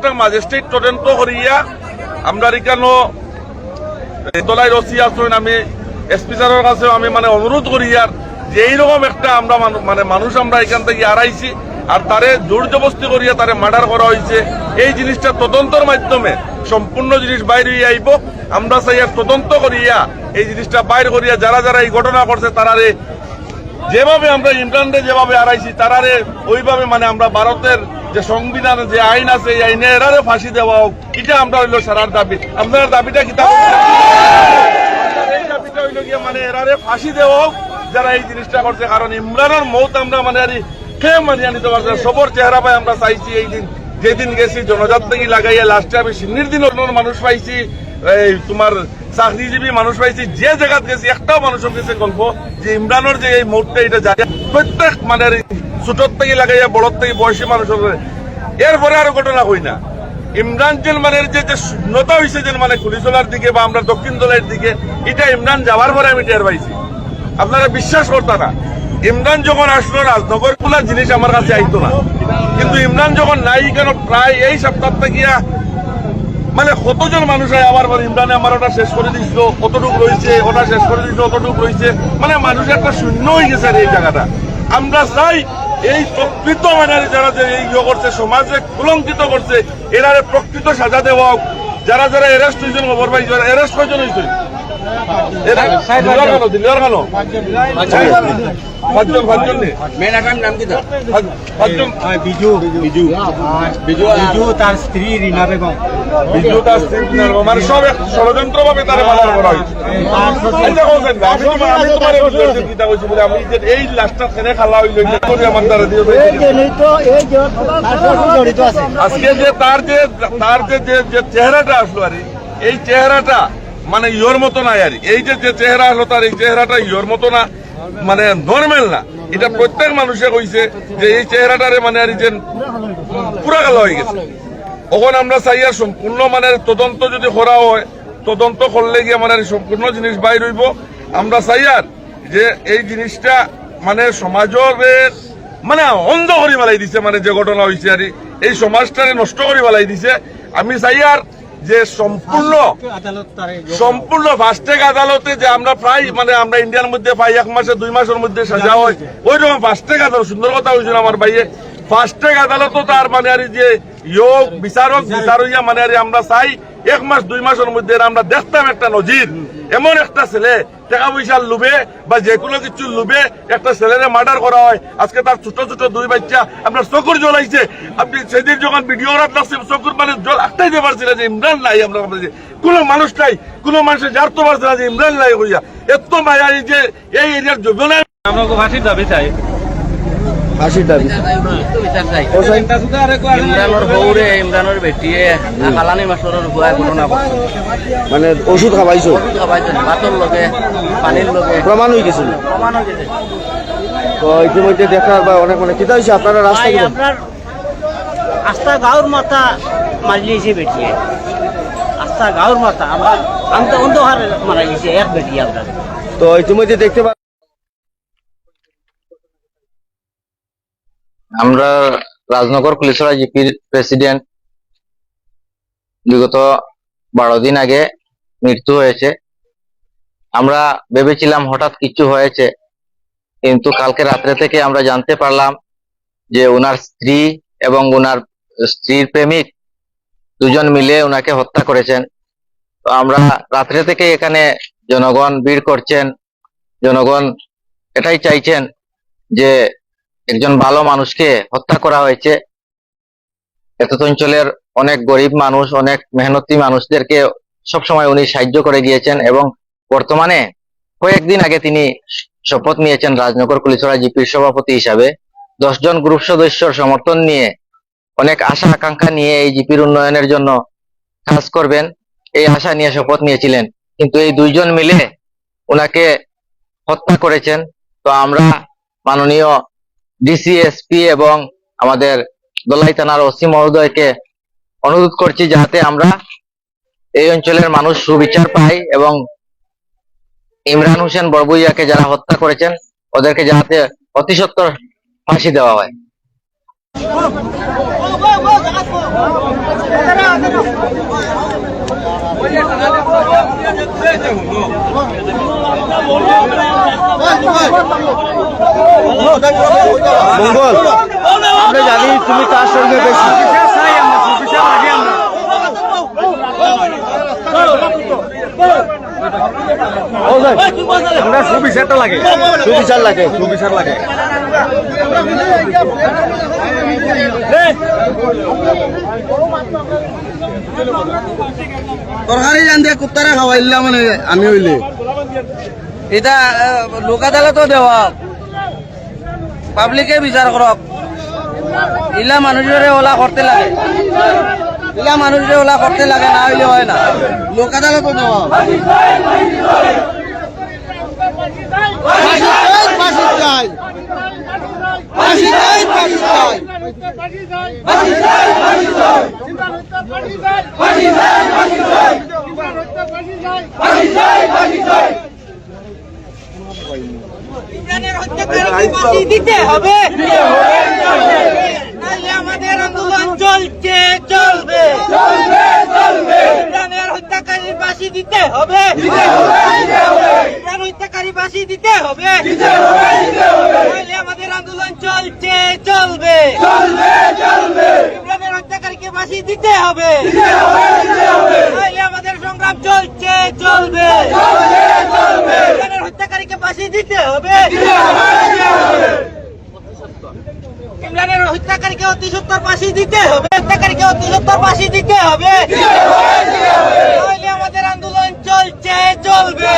একটা ম্যাজিস্ট্রেট তদন্ত করিয়া আমরা এখানে দলাই রসি আসেন আমি এসপি স্যারের কাছে আমি মানে অনুরোধ করি আর যে এইরকম একটা আমরা মানে মানুষ আমরা এখান থেকে হারাইছি আর তারে জোর জবস্তি করিয়া তারে মার্ডার করা হয়েছে। এই জিনিসটা তদন্তের মাধ্যমে সম্পূর্ণ জিনিস বাইরে আইব। আমরা চাই আর তদন্ত করিয়া এই জিনিসটা বাইর করিয়া যারা যারা এই ঘটনা করছে তারারে যেভাবে আমরা ইমরানরে যেভাবে হারাইছি তারারে ওইভাবে মানে আমরা ভারতের যে সংবিধান যে আইন আছে এই আইনে এরারে ফাঁসি দেওয়া হোক, এটা আমরা হইল সারার দাবি। আপনার দাবিটা কি? এই দাবিটা হইল গিয়ে মানে এরারে ফাঁসি দেওয়া হোক যারা এই জিনিসটা করছে। কারণ ইমরানের মৌত আমরা মানে আর খেয়ে মানিয়ে নিতে পারছি। সবর চেহারা পাই আমরা চাইছি এই দিন যেদিন গেছি জনজাত থেকে লাগাইয়া লাস্টে আমি সিন্নির দিন অন্য মানুষ পাইছি, এই তোমার চাকরিজীবী মানুষ পাইছি, যে জায়গাত গেছি একটাও মানুষের কাছে গল্প যে ইমরানের যে এই মুহূর্তে এটা যায় প্রত্যেক মানে ছোটর থেকে লাগাইয়া বড়র থেকে বয়সী মানুষের। এরপরে আরো ঘটনা হই না ইমরান যেন মানে যে শূন্যতা হয়েছে যেন মানে খুলিচলার দিকে বা আমরা দক্ষিণ দলের দিকে, এটা ইমরান যাওয়ার পরে আমি টের পাইছি। আপনারা বিশ্বাস করতে না, ইমরান যখন আসলো রাজনগর গুলা জিনিস আমার কাছে আইতো না, কিন্তু ইমরান যখন নাই কেন প্রায় এই সপ্তাহ থেকে মানে কতজন মানুষ হয় আবার বলে ইমরানে আমার ওটা শেষ করে দিছিল, কতটুক রয়েছে ওটা শেষ করে দিছিল, কতটুক রয়েছে, মানে মানুষ একটা শূন্য হয়ে গেছে এই জায়গাটা। আমরা চাই এই প্রকৃত মানে যারা যে এই ইয়ে করছে সমাজে কলঙ্কিত করছে এরারে প্রকৃত সাজা দেওয়া হোক। যারা যারা অ্যারেস্ট হয়েছেন খবর পাই অ্যারেস্ট কয়জন হয়েছে? তার স্ত্রী রিনা বেগম, মানে সব ষড়যন্ত্র ভাবে তারা মার্ডার করা হয়েছে। আমি এই লাস্টটা ট্রেনে খালা হইল আমার দ্বারা আজকে যে তার যে চেহারাটা আসলো আর এই চেহারাটা মানে ইয়োর মতো না আর এই যে চেহারা আসলো তার এই চেহারাটা ইয়োর মতো না, মানে নর্মাল না। এটা প্রত্যেক মানুষে কইছে যে এই চেহারাটারে মানে আর যে পুরা কালো হয়ে গেছে। তখন আমরা চাই আর সম্পূর্ণ মানে তদন্ত যদি করা হয়, তদন্ত করলে গিয়ে মানে সম্পূর্ণ জিনিস বাইর হইব। আমরা চাই আর যে এই জিনিসটা মানে সমাজের মানে অন্ধ করে বেলাই দিছে, মানে যে ঘটনা হয়েছে আর এই সমাজটারে নষ্ট করে বেলাই দিছে। আমি চাই আর যে সম্পূর্ণ ফাস্ট্যাগ আদালতে যে আমরা প্রায় মানে আমরা ইন্ডিয়ার মধ্যে পাই 1 মাসে 2 মাসের মধ্যে সাজা হয়, ওই রকম ফাস্ট্যাগ আদালত সুন্দর কথা হয়েছিল আমার ভাইয়ে। ফাস্ট্যাগ আদালতও তার মানে আর যে ইয়োগ বিচারক বিচার হইয়া মানে আর আমরা চাই 1 মাস 2 মাসের মধ্যে আমরা দেখতাম একটা নজির, এমন একটা ছেলে টাকা পয়সার লোভে বা যে কোনো কিছু লোভে একটা ছেলেরে মার্ডার করা হয়। আজকে তার ছোট ছোট 2 বাচ্চা আপনার চকুর জল আইছে। আপনি সেদিন যখন ভিডিও লাগছে চকুর মানে জল আটকাইতে পারছিল যে ইমরান নাই, আমরা কোন মানুষ নাই, কোন মানুষের জানতে পারছে না যে ইমরান নাই হইয়া। এত মায়া এই যে এই এরিয়ার যোগ্য আমরা ফাঁসির দাবি চাই, ফাঁসির দাবি ইমরানোর বউরে ইমরানোর বেটিয়ে খালানি মাছর ভুয়া ঘটনা মানে ওষুধ খাবাইছো, ভাতর লগে পানির লগে প্রমাণ হয়ে গেছিল। তো ইতিমধ্যে দেখা বা অনেক মানে কিতা হয়েছে আপনারা রাস্তা আপনার আস্থা গাঁর মাথা মারলিয়েছে বেটিয়ে, আস্থা গাঁর মাথা আমরা অন্ধকার মারা গেছে এক বেটি। আমরা তো ইতিমধ্যে দেখতে পা আমরা রাজনগর কুলিচড়া জিপির প্রেসিডেন্ট বিগত 12 দিন আগে মৃত্যু হয়েছে। আমরা ভেবেছিলাম হঠাৎ কিছু হয়েছে, কিন্তু কালকে রাত্রে থেকে আমরা জানতে পারলাম যে ওনার স্ত্রী এবং ওনার স্ত্রীর প্রেমিক দুজন মিলে ওনাকে হত্যা করেছেন। তো আমরা রাত্রে থেকে এখানে জনগণ ভিড় করছেন, জনগণ এটাই চাইছেন যে একজন ভালো মানুষকে হত্যা করা হয়েছে। এত অঞ্চলের অনেক গরিব মানুষ, অনেক মেহনতি মানুষদেরকে সবসময় উনি সাহায্য করে গিয়েছেন এবং বর্তমানে কয়েকদিন আগে তিনি শপথ নিয়েছেন রাজনগর কুলিচড়া জিপির সভাপতি হিসাবে। 10 জন গ্রুপ সদস্যর সমর্থন নিয়ে অনেক আশা আকাঙ্ক্ষা নিয়ে এই জিপির উন্নয়নের জন্য কাজ করবেন এই আশা নিয়ে শপথ নিয়েছিলেন, কিন্তু এই 2 জন মিলে ওনাকে হত্যা করেছেন। তো আমরা মাননীয় ডিসি, এসপি এবং আমাদের দলাই থানার ওসি মহোদয়কে অনুরোধ করছি যাতে আমরা এই অঞ্চলের মানুষ সুবিচার পাই এবং ইমরান হোসেন বড়বুইয়াকে যারা হত্যা করেছেন ওদেরকে যাতে অতি সত্বর ফাঁসি দেওয়া হয়। মঙ্গল, আমরা জানি তুমি কার সঙ্গে বেশি আমরা সুবিচারটা লাগে সুবিচার লাগে। সুবিচার লাগে তরকারি জান দিয়ে কুত্তারা খাওয়াইলা মানে আমি হইলে এটা লোক আদালতও দেওয়া পাবলিকে বিচার করক। ইলা মানুষের ওলা করতে লাগে, ইলা মানুষের ওলা করতে লাগে, না হইলে হয় না। লোক আদালতও দেওয়া দিতে হবে, নাহলে আমাদের আন্দোলন চলছে চলবে। ইমরানের হত্যাকারীর ফাঁসি দিতে হবে, ইমরান হত্যাকারী ফাঁসি দিতে হবে, নাহলে আমাদের আন্দোলন চলছে চলবে। ইমরানের হত্যাকারীকে ফাঁসি দিতে হবে, নাহলে আমাদের সংগ্রাম চলছে চলবে। ইমরানের হত্যাকারীকে ফাঁসি দিতে হবে, ইমরানের হত্যাকারীকে অতি সত্তর ফাঁসি দিতে হবে, হত্যাকারীকে অতি সত্তর ফাঁসি দিতে হবে, নাহলে আমাদের আন্দোলন চলছে চলবে।